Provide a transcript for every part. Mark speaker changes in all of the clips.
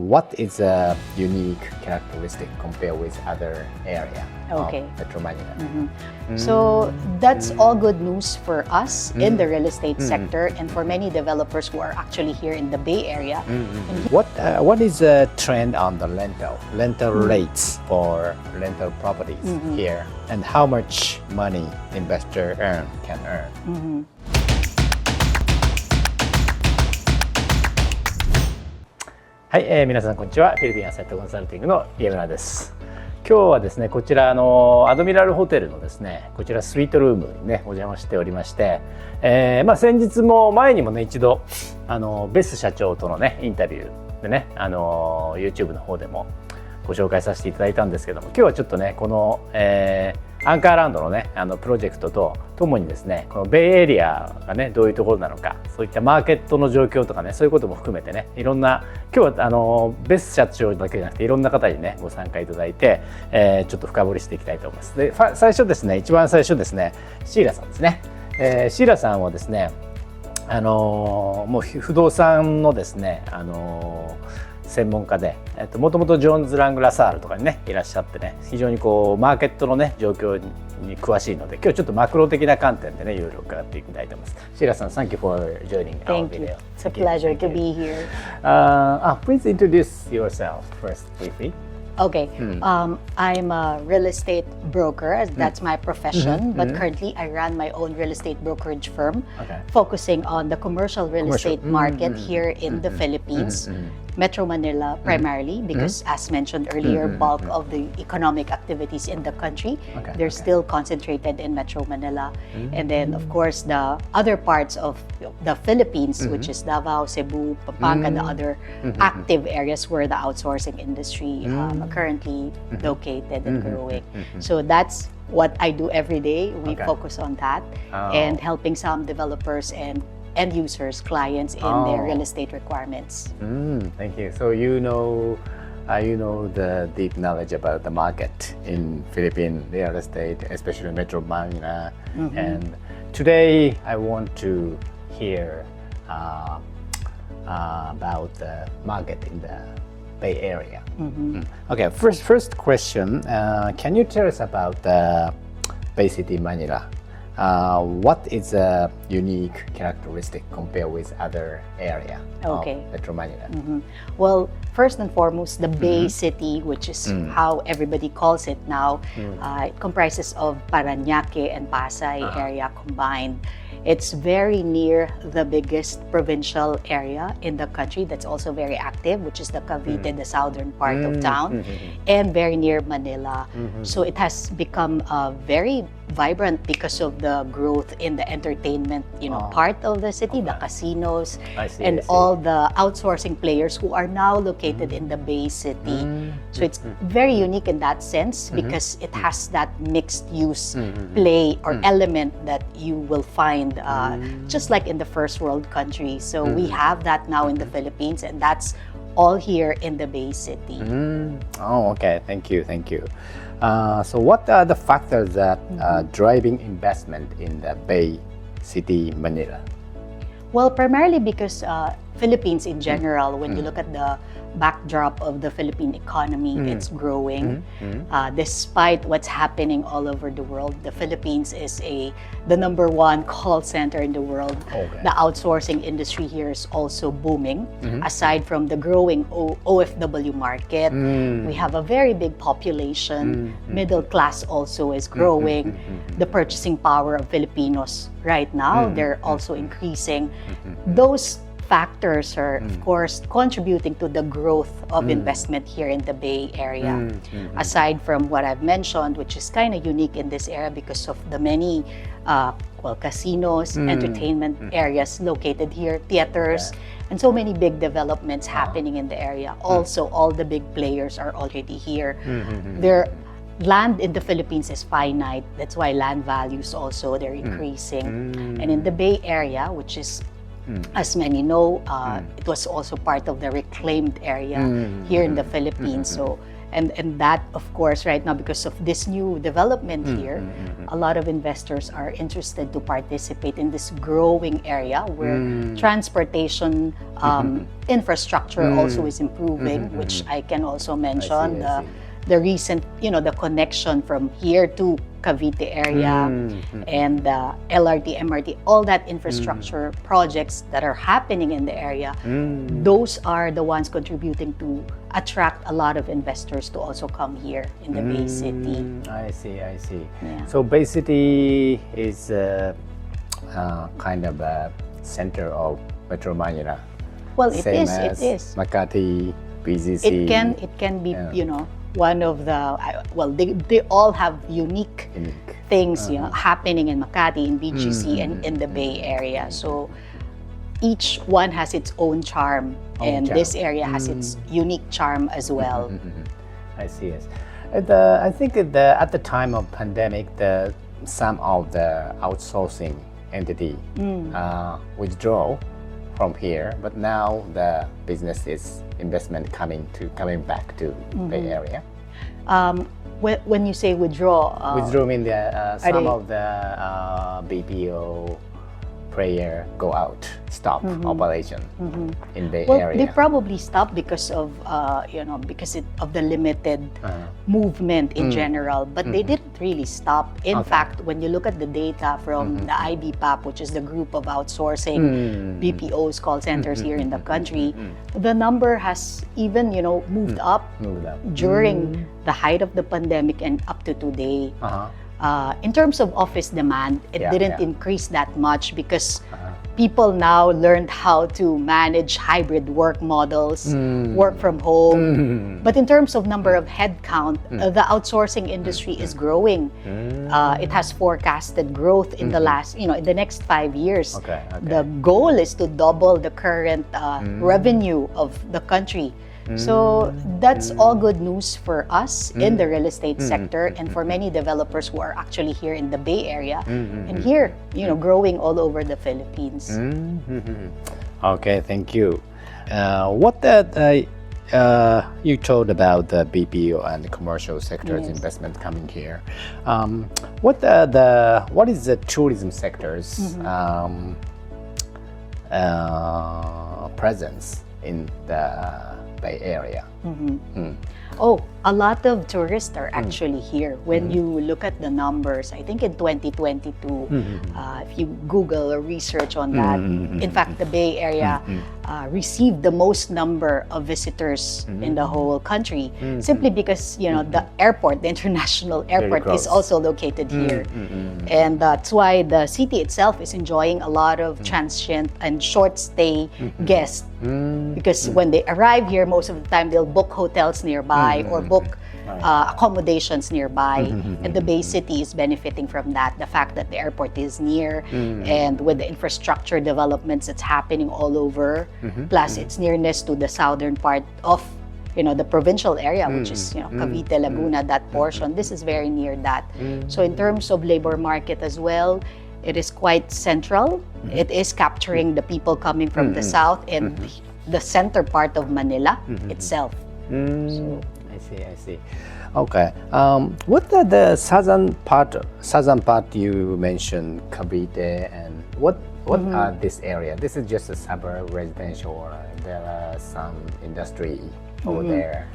Speaker 1: what is a unique characteristic compared with other area of Metro Manila?
Speaker 2: So that's all good news for us in the real estate sector and for many developers who are actually here in the Bay Area.
Speaker 1: What is the trend on the rental rates for rental properties here, and how much money investor can earn? はい、皆さんこんにちは。フィリピンアセットコンサルティングの家村です。今日はですね、こちらアドミラルホテルのですね、こちらスイートルームにねお邪魔しておりまして、先日も前にもね一度ベス社長とのねインタビューでねYouTube の方でもご紹介させていただいたんですけども、今日はちょっとねこの、アンカーランドのねプロジェクトとともにですね、このベイエリアがねどういうところなのか、そういったマーケットの状況とかね、そういうことも含めてね、いろんな今日はベス社長だけじゃなくていろんな方にねご参加いただいて、ちょっと深掘りしていきたいと思います。で最初ですね、一番最初ですね、シーラさんですね。シーラさんはですねもう不動産のですね専門家で、もともとジョーンズ・ラング・ラサールとかにねいらっしゃってね、非常にこうマーケットのね状況に詳しいので、今日ちょっとマクロ的な観点でねいろいろ伺っていきたいと思います。シーラさん、Thank you for joining our video.
Speaker 2: It's a pleasure to be here.
Speaker 1: Please introduce yourself first, briefly.
Speaker 2: Okay, I'm a real estate broker. That's my profession. But currently, I run my own real estate brokerage firm, focusing on the commercial real estate market here in the Philippines. Metro Manila primarily, because as mentioned earlier, bulk of the economic activities in the country, they're still concentrated in Metro Manila. And then of course the other parts of the Philippines, which is Davao, Cebu, Pampanga, the other active areas where the outsourcing industry currently located and growing. So that's what I do every day. We focus on that and helping some developers and end users, clients in their real estate requirements.
Speaker 1: Thank you. So you know the deep knowledge about the market in Philippine real estate, especially Metro Manila. And today I want to hear about the market in the Bay Area. Okay, first question. Can you tell us about the Bay City, Manila? What is a unique characteristic compared with other area of Metro Manila?
Speaker 2: Well, first and foremost, the Bay City, which is how everybody calls it now, it comprises of Parañaque and Pasay area combined. It's very near the biggest provincial area in the country that's also very active, which is the Cavite, the southern part of town, and very near Manila. So it has become very vibrant because of the growth in the entertainment, part of the city, the casinos, and all the outsourcing players who are now located in the Bay City. So it's very unique in that sense because it has that mixed use play or element that you will find just like in the first world country. So we have that now in the Philippines, and that's all here in the Bay City.
Speaker 1: Oh, okay. Thank you. So what are the factors that are driving investment in the Bay City, Manila?
Speaker 2: Well, primarily because Philippines in general, when you look at the backdrop of the Philippine economy, it's growing. Despite what's happening all over the world, the Philippines is the number one call center in the world. The outsourcing industry here is also booming. Aside from the growing OFW market, we have a very big population. Middle class also is growing. The purchasing power of Filipinos right now, they're also increasing. Those factors are, of course, contributing to the growth of investment here in the Bay Area. Aside from what I've mentioned, which is kind of unique in this area because of the many casinos, entertainment areas located here, theaters, and so many big developments happening in the area. Also, all the big players are already here. Their land in the Philippines is finite. That's why land values also, they're increasing. And in the Bay Area, which is as many know, it was also part of the reclaimed area here in the Philippines. So And that, of course, right now, because of this new development here, a lot of investors are interested to participate in this growing area where transportation infrastructure also is improving, which I can also mention. The recent, the connection from here to Cavite area and LRT, MRT, all that infrastructure projects that are happening in the area, those are the ones contributing to attract a lot of investors to also come here in the Bay City.
Speaker 1: I see.
Speaker 2: Yeah.
Speaker 1: So Bay City is kind of a center of Metro Manila.
Speaker 2: Well, it
Speaker 1: Same
Speaker 2: is.
Speaker 1: as
Speaker 2: It is.
Speaker 1: Makati, BGC.
Speaker 2: It can be, one of the, well, they all have unique things, happening in Makati, in BGC, and in the Bay Area. So each one has its own charm, and this area has its unique charm as well.
Speaker 1: I see. Yes. I think at the time of pandemic, some of the outsourcing entity withdraw from here, but now the business is investment coming back to Bay Area.
Speaker 2: When you say withdraw,
Speaker 1: withdraw mean some of the BPO player go out, stop operation in Bay Area.
Speaker 2: They probably stop because of because of the limited movement in general, but they didn't really stop. In fact, when you look at the data from the IBPAP, which is the group of outsourcing BPOs, call centers here in the country, the number has even moved up during the height of the pandemic and up to today. In terms of office demand, it didn't increase that much because people now learned how to manage hybrid work models, work from home. But in terms of number of headcount, the outsourcing industry is growing. It has forecasted growth in the in the next 5 years. The goal is to double the current revenue of the country. So that's all good news for us in the real estate sector and for many developers who are actually here in the Bay Area and here, growing all over the Philippines.
Speaker 1: Okay, thank you. What you told about the BPO and the commercial sector's investment coming here. What is the tourism sector's presence in the Bay Area?
Speaker 2: Oh, a lot of tourists are actually here. When you look at the numbers, I think in 2022, if you Google or research on that, in fact, the Bay Area received the most number of visitors in the whole country, simply because the airport, the international airport, is also located here, and that's why the city itself is enjoying a lot of transient and short stay guests, because when they arrive here, most of the time they'll book hotels nearby or book accommodations nearby, and the Bay City is benefiting from that. The fact that the airport is near, and with the infrastructure developments that's happening all over, plus its nearness to the southern part of the provincial area, which is Cavite, Laguna, that portion. This is very near that. So in terms of labor market as well, it is quite central. It is capturing the people coming from the south and the center part of Manila itself. So,
Speaker 1: I see. Okay. What are the southern part you mentioned, Cavite, and what are this area? This is just a suburb residential, or there are some industry over there?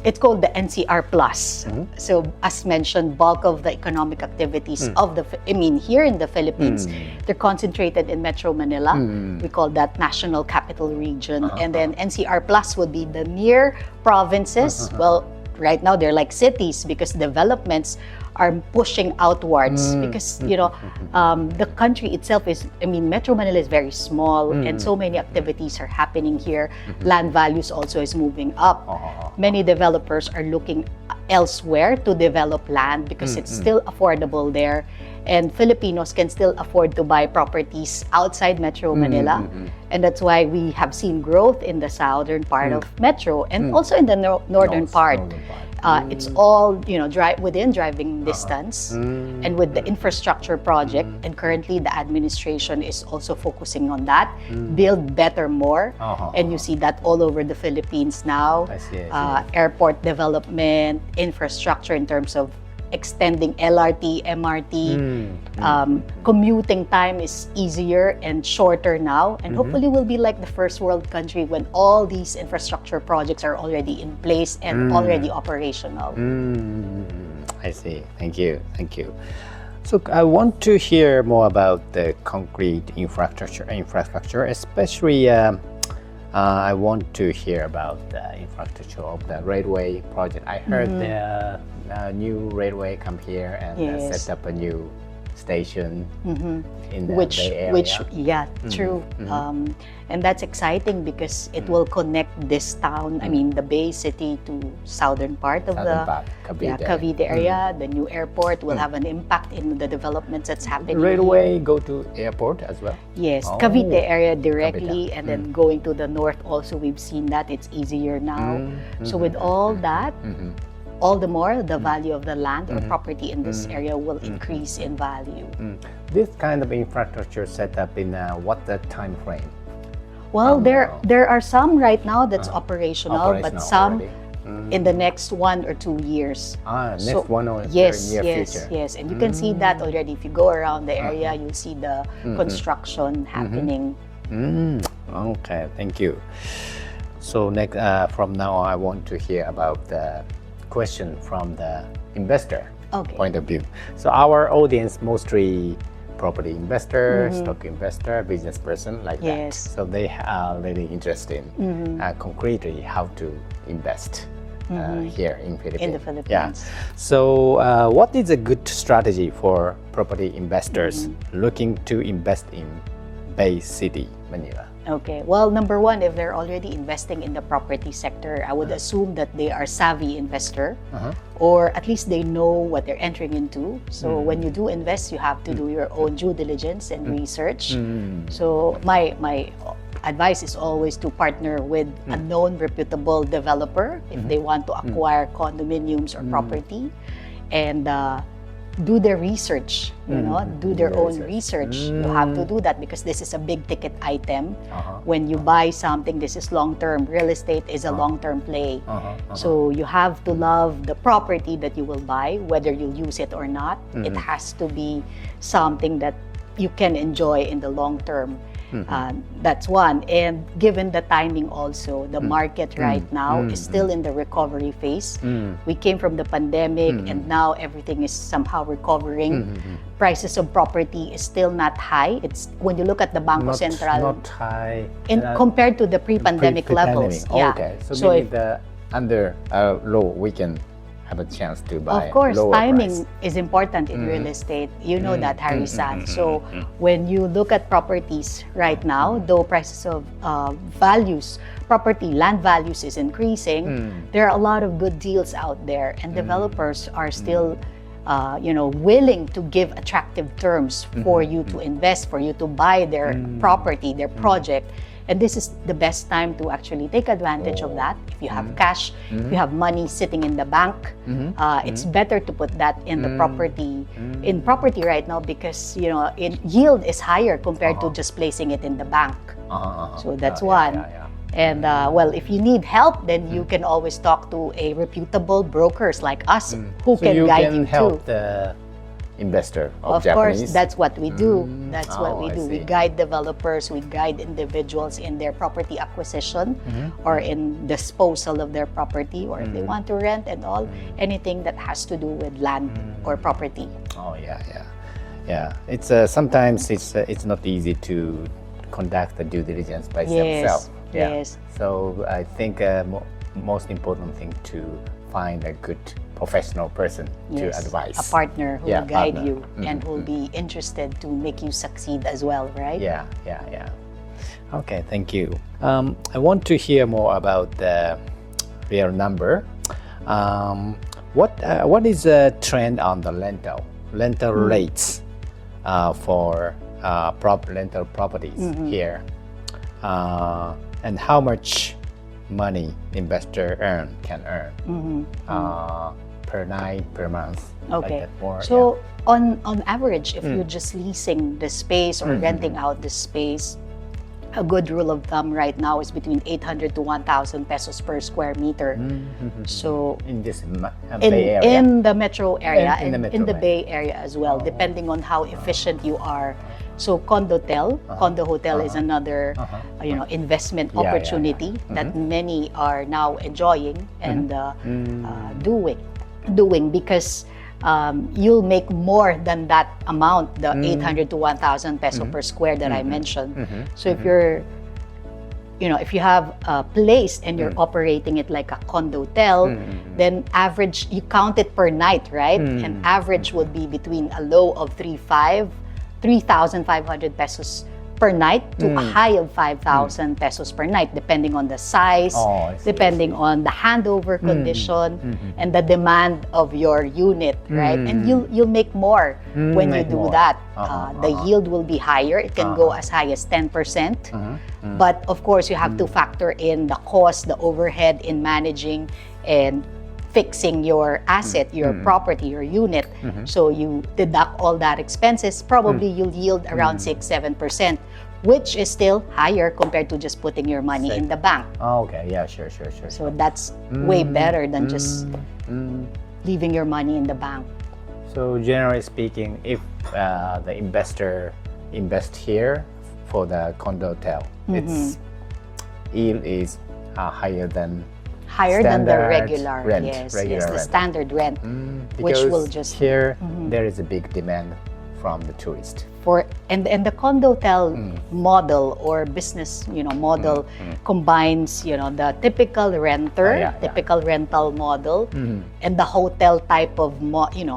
Speaker 2: It's called the NCR Plus. So as mentioned, bulk of the economic activities of here in the Philippines, they're concentrated in Metro Manila. We call that National Capital Region. And then NCR Plus would be the near provinces. Well, right now they're like cities because developments are pushing outwards because the country itself is, Metro Manila is very small and so many activities are happening here. Land values also is moving up. Many developers are looking elsewhere to develop land because it's still affordable there. and Filipinos can still afford to buy properties outside Metro Manila. And that's why we have seen growth in the southern part of Metro and also in the northern part. It's all within driving distance and with the infrastructure project, and currently the administration is also focusing on that, build better more, and you see that all over the Philippines now.
Speaker 1: I see.
Speaker 2: Airport development, infrastructure in terms of extending LRT, MRT, commuting time is easier and shorter now, and hopefully we'll be like the first world country when all these infrastructure projects are already in place and already operational.
Speaker 1: I see. Thank you. So I want to hear more about the concrete infrastructure, especially I want to hear about the infrastructure of the railway project. I heard the new railway come here and set up a new station in the Bay Area.
Speaker 2: True. And that's exciting because it will connect this town, I mean the Bay City, to southern part of Cavite area. The new airport will have an impact in the developments that's happening.
Speaker 1: Railway go to airport as well?
Speaker 2: Yes, Cavite area directly, and then going to the north also, we've seen that it's easier now. So with all that, all the more the value of the land or property in this area will increase in value.
Speaker 1: This kind of infrastructure set up in what the time frame?
Speaker 2: Well, there are some right now that's operational, but some in the next 1 or 2 years.
Speaker 1: Next 1 or
Speaker 2: yes,
Speaker 1: near
Speaker 2: yes,
Speaker 1: future.
Speaker 2: yes. And you can see that already. If you go around the area, you'll see the construction happening.
Speaker 1: Okay, thank you. So next, from now I want to hear about the question from the investor point of view. So our audience mostly property investor, stock investor, business person like that. So they are really interested in concretely how to invest here in Philippines.
Speaker 2: In the Philippines.
Speaker 1: Yeah. So what is a good strategy for property investors looking to invest in Bay City, Manila?
Speaker 2: Okay. Well, number one, if they're already investing in the property sector, I would assume that they are savvy investor, or at least they know what they're entering into. So when you do invest, you have to do your own due diligence and research. So my advice is always to partner with a known, reputable developer if they want to acquire condominiums or property, and do their research, do their own research. You have to do that because this is a big ticket item. When you buy something, this is long-term. Real estate is a long-term play. So you have to love the property that you will buy, whether you'll use it or not. It has to be something that you can enjoy in the long term. That's one. And given the timing also, the market right now is still in the recovery phase. We came from the pandemic and now everything is somehow recovering. Prices of property is still not high. It's when you look at the Bangko Sentral,
Speaker 1: not high
Speaker 2: compared to the pre-pandemic levels.
Speaker 1: Yeah. Okay. So maybe the under low we can have a chance to buy.
Speaker 2: Of course, timing
Speaker 1: price
Speaker 2: is important in real estate. You know that, Harry-san. So when you look at properties right now, though prices of values, land values is increasing, there are a lot of good deals out there, and developers are still willing to give attractive terms for you to invest, for you to buy their property, their project. And this is the best time to actually take advantage of that. If you have cash, if you have money sitting in the bank, it's better to put that in the property. In property right now, because yield is higher compared to just placing it in the bank. So that's one. And well, if you need help, then you can always talk to a reputable brokers like us who can guide you
Speaker 1: help
Speaker 2: too.
Speaker 1: The investor of
Speaker 2: course,
Speaker 1: Japanese.
Speaker 2: that's what we do. That's what we
Speaker 1: I
Speaker 2: do.
Speaker 1: see.
Speaker 2: We guide developers, we guide individuals in their property acquisition or in disposal of their property, or if they want to rent and all, anything that has to do with land or property.
Speaker 1: Yeah. It's sometimes it's not easy to conduct the due diligence by themselves.
Speaker 2: Yes.
Speaker 1: So I think most important thing to find a good professional person to advise.
Speaker 2: A partner who will guide you and who will
Speaker 1: Mm-hmm.
Speaker 2: be interested to make you succeed as well, right?
Speaker 1: Yeah. Okay, thank you. I want to hear more about the real number. What is the trend on the rental rates for rental properties here, and how much money investor can earn per night, per month.
Speaker 2: Okay.
Speaker 1: Like that, or,
Speaker 2: So on average, if you're just leasing the space or renting out the space, a good rule of thumb right now is between 800 to 1,000 pesos per square meter. So
Speaker 1: in this Bay Area,
Speaker 2: in the metro area
Speaker 1: In the
Speaker 2: and
Speaker 1: metro
Speaker 2: in the
Speaker 1: area.
Speaker 2: Bay Area as well, depending on how efficient you are. So condo hotel is another investment opportunity that many are now enjoying and doing because you'll make more than that amount, the 800 to 1,000 peso per square that I mentioned. So if you're, if you have a place and you're operating it like a condo hotel, then average, you count it per night, right? And average would be between a low of 3,500 pesos per night to a high of 5,000 pesos per night, depending on the size, depending on the handover condition, and the demand of your unit, right? And you'll make more when you do that. The yield will be higher. It can go as high as 10%. But of course, you have to factor in the cost, the overhead in managing and fixing your asset, your property, your unit. So you deduct all that expenses, probably you'll yield around 6-7%, which is still higher compared to just putting your money in the bank.
Speaker 1: Oh, okay, yeah, sure.
Speaker 2: So that's way better than just leaving your money in the bank.
Speaker 1: So generally speaking, if the investor invests here for the condo hotel, its yield is higher than
Speaker 2: the regular
Speaker 1: rent,
Speaker 2: yes,
Speaker 1: regular
Speaker 2: the
Speaker 1: rent.
Speaker 2: standard rent, which
Speaker 1: Because
Speaker 2: will just
Speaker 1: here there is a big demand from the tourist.
Speaker 2: And the condo hotel model or business model combines the typical renter, typical rental model, and the hotel type of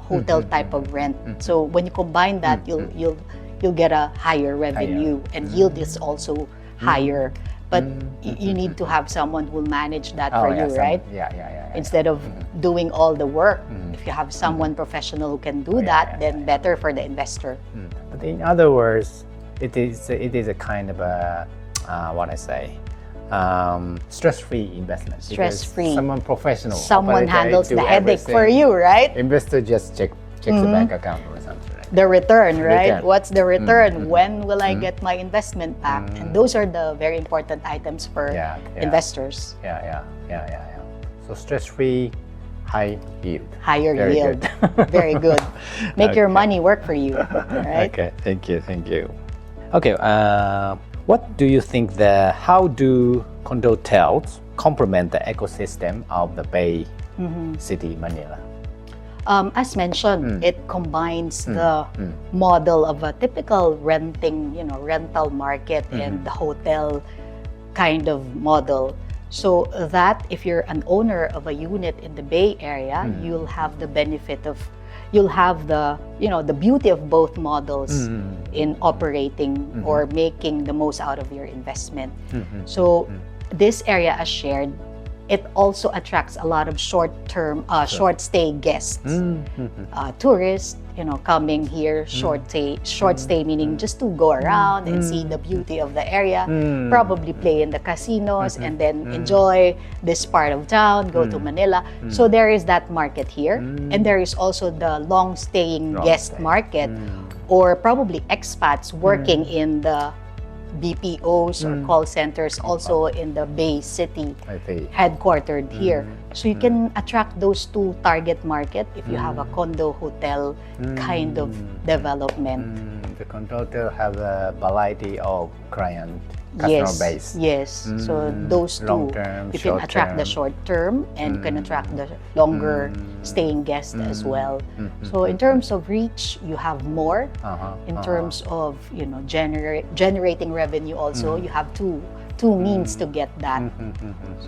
Speaker 2: hotel type of rent. So when you combine that, you'll get a higher revenue, and yield is also higher. But you need to have someone who will manage that for you, right?
Speaker 1: Yeah.
Speaker 2: Instead of doing all the work, if you have someone professional who can do that, then better for the investor.
Speaker 1: But in other words, it is a kind of a stress-free investment.
Speaker 2: Stress-free.
Speaker 1: Someone professional.
Speaker 2: Someone handles the headache
Speaker 1: everything.
Speaker 2: for you, right?
Speaker 1: Investor just checks the bank account or something. Right?
Speaker 2: The return, right?
Speaker 1: Return.
Speaker 2: What's the return? When will I get my investment back? And those are the very important items for investors.
Speaker 1: Yeah. So stress-free, high yield.
Speaker 2: Higher
Speaker 1: Very
Speaker 2: yield.
Speaker 1: good.
Speaker 2: Very good. Make your money work for you, right?
Speaker 1: Okay, thank you. Okay, what do you think how do condo hotels complement the ecosystem of the Bay City, Manila?
Speaker 2: As mentioned, it combines the model of a typical rental market and the hotel kind of model. So that if you're an owner of a unit in the Bay Area, you'll have the benefit of, you'll have the beauty of both models in operating or making the most out of your investment. So this area, as shared, it also attracts a lot of short-term, short-stay guests, tourists, coming here, short stay meaning just to go around and see the beauty of the area, probably play in the casinos and then enjoy this part of town, go to Manila. So there is that market here, and there is also the long-staying guest market, or probably expats working in the BPOs or call centers also in the Bay City, headquartered here. So you can attract those two target market if you have a condo hotel kind of development.
Speaker 1: The condo hotel have a variety of customer base.
Speaker 2: Yes. So those two,
Speaker 1: Long-term,
Speaker 2: you can attract the short term and you can attract the longer staying guest as well. So in terms of reach, you have more. In terms of generating revenue also, you have two means to get that.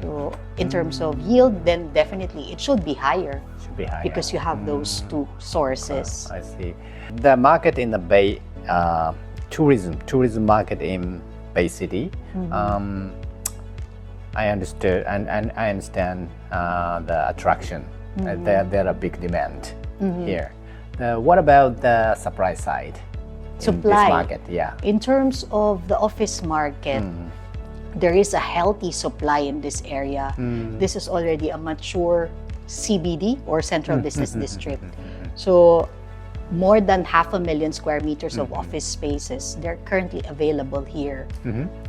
Speaker 2: So in terms of yield, then definitely it should be higher. Because you have those two sources.
Speaker 1: I see. The market in the Bay, tourism market in Bay City, I understood and I understand the attraction. There are big demand here. What about the supply side?
Speaker 2: Supply.
Speaker 1: this market? Yeah.
Speaker 2: In terms of the office market, there is a healthy supply in this area. This is already a mature CBD or Central Business District. So more than 500,000 square meters of office spaces, they're currently available here.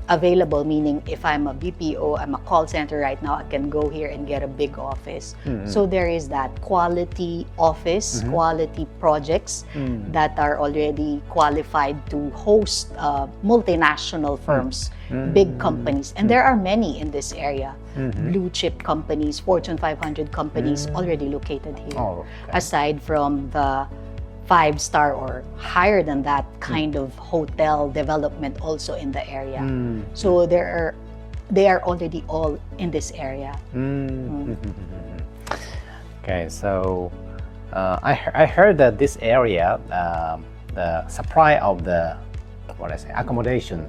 Speaker 2: Available meaning if I'm a BPO, I'm a call center right now, I can go here and get a big office. So there is that quality office, quality projects that are already qualified to host multinational firms, big companies. And there are many in this area. Blue chip companies, Fortune 500 companies already located here.
Speaker 1: Oh, okay.
Speaker 2: Aside from the 5-star or higher than that kind of hotel development also in the area. So they are already all in this area.
Speaker 1: Okay, so I heard that this area, the supply of the accommodation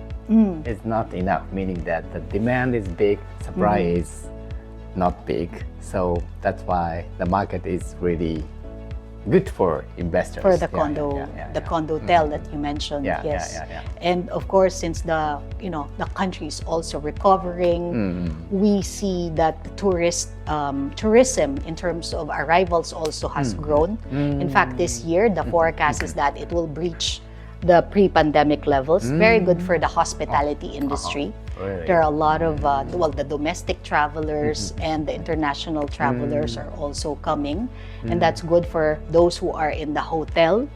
Speaker 1: is not enough, meaning that the demand is big, supply is not big. So that's why the market is really good for investors.
Speaker 2: For the condo, the condotel that you mentioned, yes. And of course, since the country is also recovering, we see that tourism in terms of arrivals also has grown. In fact, this year the forecast is that it will breach the pre-pandemic levels. Very good for the hospitality industry.
Speaker 1: Really?
Speaker 2: There are a lot of the domestic travelers and the international travelers are also coming, and that's good for those who are in the hotel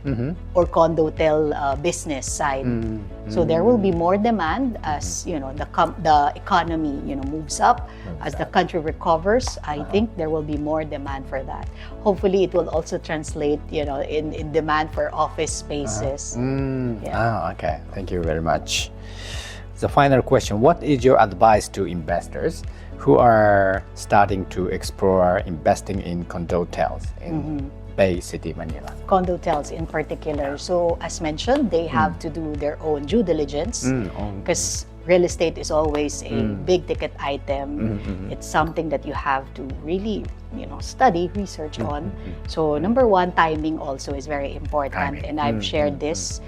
Speaker 2: or condotel business side. So there will be more demand as the economy moves up, as the country recovers. I think there will be more demand for that. Hopefully, it will also translate in demand for office spaces.
Speaker 1: Okay, thank you very much. The final question, what is your advice to investors who are starting to explore investing in condotels in Bay City, Manila?
Speaker 2: Condotels in particular. So as mentioned, they have to do their own due diligence because real estate is always a big ticket item. It's something that you have to really study, research on. So number one, timing also is very important. And I've shared this.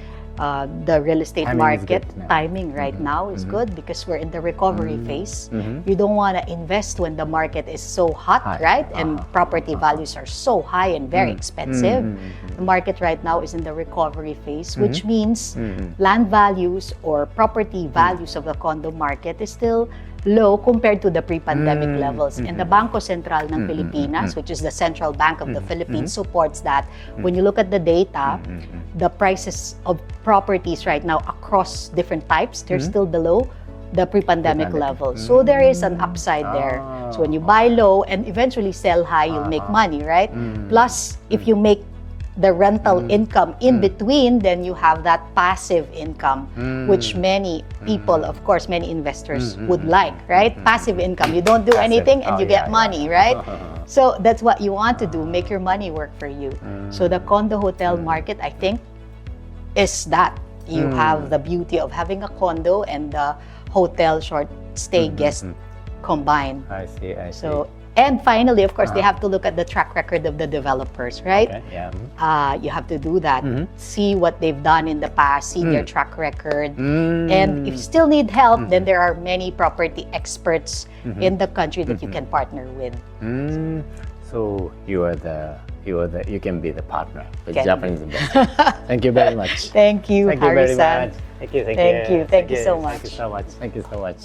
Speaker 2: The real estate market timing right now is good because we're in the recovery phase. You don't want to invest when the market is so hot, right? And property values are so high and very expensive. The market right now is in the recovery phase, which means land values or property values of the condo market is still low compared to the pre-pandemic levels. And the Bangko Sentral ng Pilipinas, which is the central bank of the Philippines, supports that. When you look at the data, the prices of properties right now across different types, they're still below the pre-pandemic level. So there is an upside there. So when you buy low and eventually sell high, you'll make money, right? Plus, if you make the rental income in between, then you have that passive income, which many people, of course, many investors would like, right? Passive income. You don't do anything and you get money, right? So that's what you want to do, make your money work for you. So the condo hotel market, I think, is that. You have the beauty of having a condo and the hotel short stay guest combined.
Speaker 1: I see.
Speaker 2: So, and finally, of course, they have to look at the track record of the developers, right?
Speaker 1: Okay,
Speaker 2: you have to do that. See what they've done in the past, see their track record. And if you still need help, then there are many property experts in the country that you can partner with.
Speaker 1: So you can be the partner with Japanese investors. Thank you very much.
Speaker 2: Thank you,
Speaker 1: Thank you very
Speaker 2: Harry-san.
Speaker 1: much. Thank you so much.
Speaker 2: Thank you so much.
Speaker 1: Thank you so much.